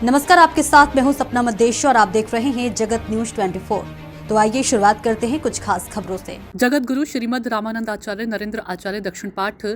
नमस्कार, आपके साथ मैं हूं सपना मदेश और आप देख रहे हैं जगत न्यूज 24। तो आइए शुरुआत करते हैं कुछ खास खबरों से। जगत गुरु श्रीमद रामानंद आचार्य नरेंद्र आचार्य दक्षिण पाठ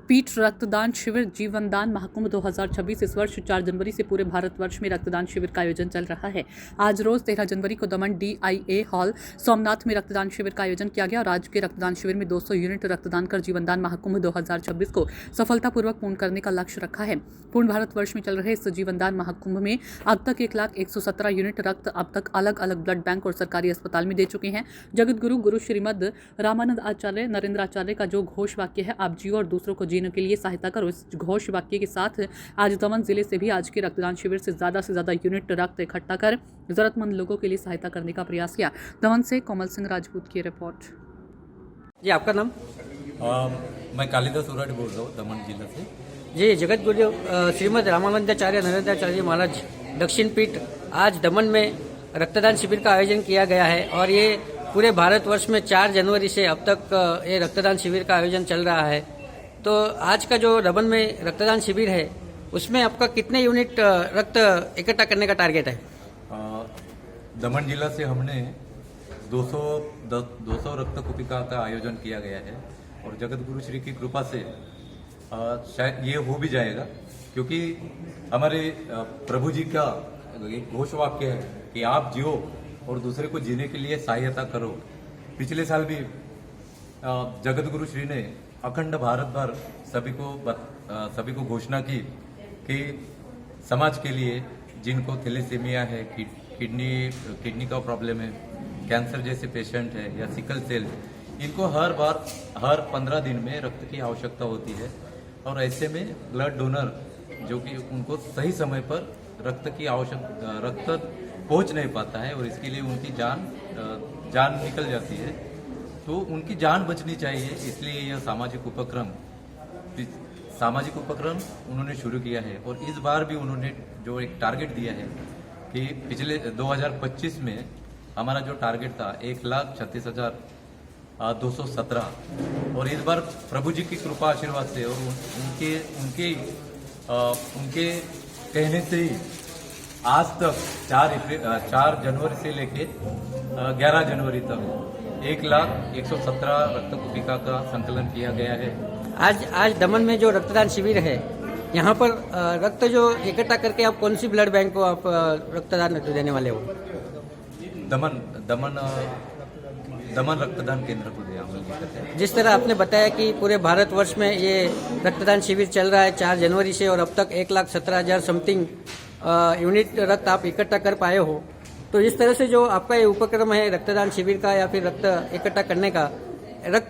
पीठ रक्तदान शिविर जीवनदान महाकुंभ 2026 इस वर्ष 4 जनवरी से पूरे भारतवर्ष में रक्तदान शिविर का आयोजन चल रहा है। आज रोज 13 जनवरी को दमन DIA हॉल सोमनाथ में रक्तदान शिविर का आयोजन किया गया और आज के रक्तदान शिविर में 200 यूनिट रक्तदान कर जीवनदान महाकुंभ 2026 को सफलतापूर्वक पूर्ण करने का लक्ष्य रखा है। पूर्ण भारतवर्ष में चल रहे इस जीवनदान महाकुंभ में अब तक 1,117 यूनिट रक्त अब तक अलग अलग ब्लड बैंक और सरकारी अस्पताल में दे चुके हैं। जगत गुरु श्रीमद रामानंद आचार्य नरेंद्र आचार्य का जो घोष वाक्य है, आप जियो और दूसरों को जीने के लिए सहायता करो, इस घोष वाक्य के साथ आज दमन जिले से भी आज के रक्तदान शिविर से ज्यादा यूनिट रक्त इकट्ठा कर जरूरतमंद लोगों के लिए सहायता करने का प्रयास किया। दमन से कोमल सिंह राजपूत की रिपोर्ट। जी, आपका नाम? मैं कालिदास उराड बोल रहा हूँ दमन जिला से। जी, जगत गुरु श्रीमद रामानंदाचार्य नरेंद्राचार्य महाराज दक्षिण पीठ आज दमन में रक्तदान शिविर का आयोजन किया गया है और ये पूरे भारतवर्ष में 4 जनवरी से अब तक ये रक्तदान शिविर का आयोजन चल रहा है। तो आज का जो दमन में रक्तदान शिविर है उसमें आपका कितने यूनिट रक्त इकट्ठा करने का टारगेट है? दमन जिला से हमने 200 रक्त कुपिका का आयोजन किया गया है और जगत गुरु श्री की कृपा से शायद ये हो भी जाएगा, क्योंकि हमारे प्रभु जी का एक घोष वाक्य है कि आप जियो और दूसरे को जीने के लिए सहायता करो। पिछले साल भी जगत गुरु श्री ने अखंड भारत भर सभी को घोषणा की कि समाज के लिए जिनको थैलेसीमिया है, किडनी का प्रॉब्लम है, कैंसर जैसे पेशेंट है या सिकल सेल, इनको हर 15 दिन में रक्त की आवश्यकता होती है और ऐसे में ब्लड डोनर जो कि उनको सही समय पर रक्त पहुंच नहीं पाता है और इसके लिए उनकी जान निकल जाती है, तो उनकी जान बचनी चाहिए। इसलिए यह सामाजिक उपक्रम उन्होंने शुरू किया है और इस बार भी उन्होंने जो एक टारगेट दिया है कि पिछले 2025 में हमारा जो टारगेट था 1,36,217 और इस बार प्रभु जी की कृपा आशीर्वाद से और उनके कहने से ही आज तक 4 जनवरी से लेके 11 जनवरी तक 1,117 रक्त कुपिका का संकलन किया गया है। आज दमन में जो रक्तदान शिविर है यहाँ पर रक्त जो इकट्ठा करके आप कौन सी ब्लड बैंक को आप रक्तदान देने वाले हो? दमन रक्तदान केंद्र को दिया। जिस तरह आपने बताया कि पूरे भारतवर्ष में ये रक्तदान शिविर चल रहा है 4 जनवरी से और अब तक 1,17,000 समथिंग यूनिट रक्त आप इकट्ठा कर पाए हो, तो इस तरह से जो आपका ये उपक्रम है रक्तदान शिविर का या फिर रक्त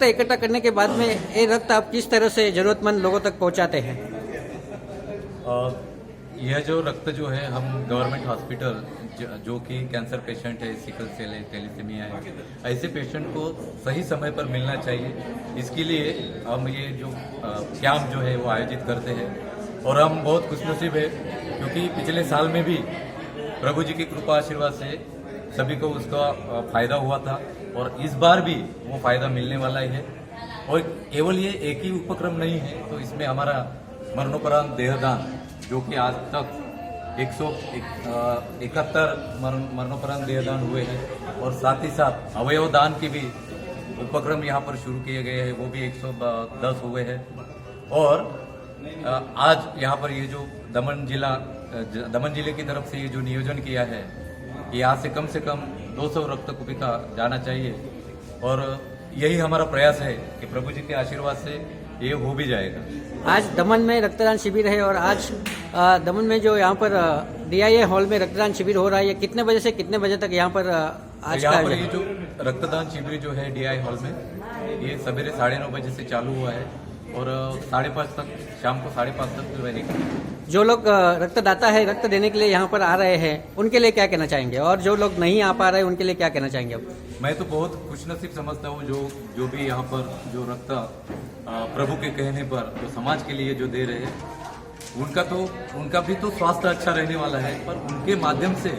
इकट्ठा करने के बाद में ये रक्त आप किस तरह से जरूरतमंद लोगों तक पहुंचाते हैं? यह जो रक्त जो है हम गवर्नमेंट हॉस्पिटल जो कि कैंसर पेशेंट है, सिकल सेल है, थैलेसीमिया है, ऐसे पेशेंट को सही समय पर मिलना चाहिए। इसके लिए हम ये जो कैंप जो है वो आयोजित करते हैं और हम बहुत खुशनसीब है क्योंकि पिछले साल में भी प्रभु जी की कृपा आशीर्वाद से सभी को उसका फायदा हुआ था और इस बार भी वो फायदा मिलने वाला ही है। और केवल ये एक ही उपक्रम नहीं है, तो इसमें हमारा मरणोपरांत देहदान जो कि आज तक 171 मरणोपरांत देहदान हुए हैं और साथ ही साथ अवयव दान की भी उपक्रम यहाँ पर शुरू किए गए हैं, वो भी 110 हुए हैं। और आज यहाँ पर ये जो दमन जिले की तरफ से ये जो नियोजन किया है कि यहाँ से कम 200 रक्त कुपिका जाना चाहिए और यही हमारा प्रयास है कि प्रभु जी के आशीर्वाद से ये हो भी जाएगा। आज दमन में रक्तदान शिविर है और आज दमन में जो यहाँ पर DIA हॉल में रक्तदान शिविर हो रहा है, ये कितने बजे से कितने बजे तक यहाँ पर आज यहाँ पर ये जो रक्तदान शिविर जो है DIA हॉल में ये सवेरे 9:30 बजे से चालू हुआ है और 5:30 तक, शाम को 5:30 तक रहेगा। जो लोग रक्तदाता है रक्त देने के लिए यहाँ पर आ रहे हैं उनके लिए क्या कहना चाहेंगे और जो लोग नहीं आ पा रहे हैं उनके लिए क्या कहना चाहेंगे आप? मैं तो बहुत खुशनसीब समझता हूँ जो भी यहाँ पर जो रक्त प्रभु के कहने पर जो समाज के लिए जो दे रहे हैं उनका भी तो स्वास्थ्य अच्छा रहने वाला है, पर उनके माध्यम से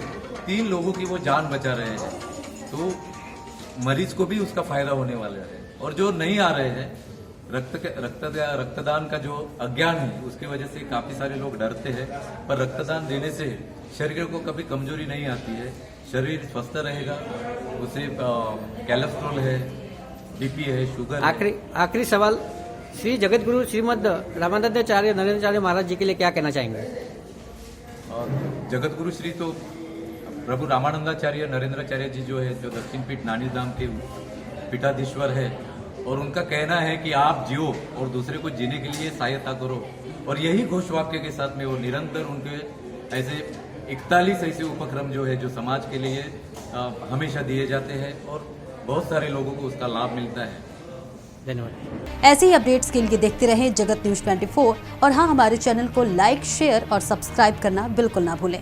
3 लोगों की वो जान बचा रहे हैं, तो मरीज को भी उसका फायदा होने वाला है। और जो नहीं आ रहे हैं रक्तदान का जो अज्ञान है उसकी वजह से काफी सारे लोग डरते हैं, पर रक्तदान देने से शरीर को कभी कमजोरी नहीं आती है, शरीर स्वस्थ रहेगा। उसे कोलेस्ट्रॉल है, बीपी है, शुगर है। आखिरी सवाल, श्री जगत गुरु श्रीमद रामानंदाचार्य नरेंद्राचार्य महाराज जी के लिए क्या कहना चाहेंगे? और जगत गुरु श्री तो प्रभु रामानंदाचार्य नरेंद्राचार्य जी जो है, जो दक्षिण पीठ नानी धाम के पीठाधीश्वर है, और उनका कहना है कि आप जियो और दूसरे को जीने के लिए सहायता करो। और यही घोष वाक्य के साथ में वो निरंतर उनके ऐसे 41 ऐसे उपक्रम जो है जो समाज के लिए हमेशा दिए जाते हैं और बहुत सारे लोगों को उसका लाभ मिलता है। धन्यवाद। ऐसे ही अपडेट्स के लिए देखते रहें जगत न्यूज 24 और हाँ, हमारे चैनल को लाइक, शेयर और सब्सक्राइब करना बिल्कुल ना भूलें।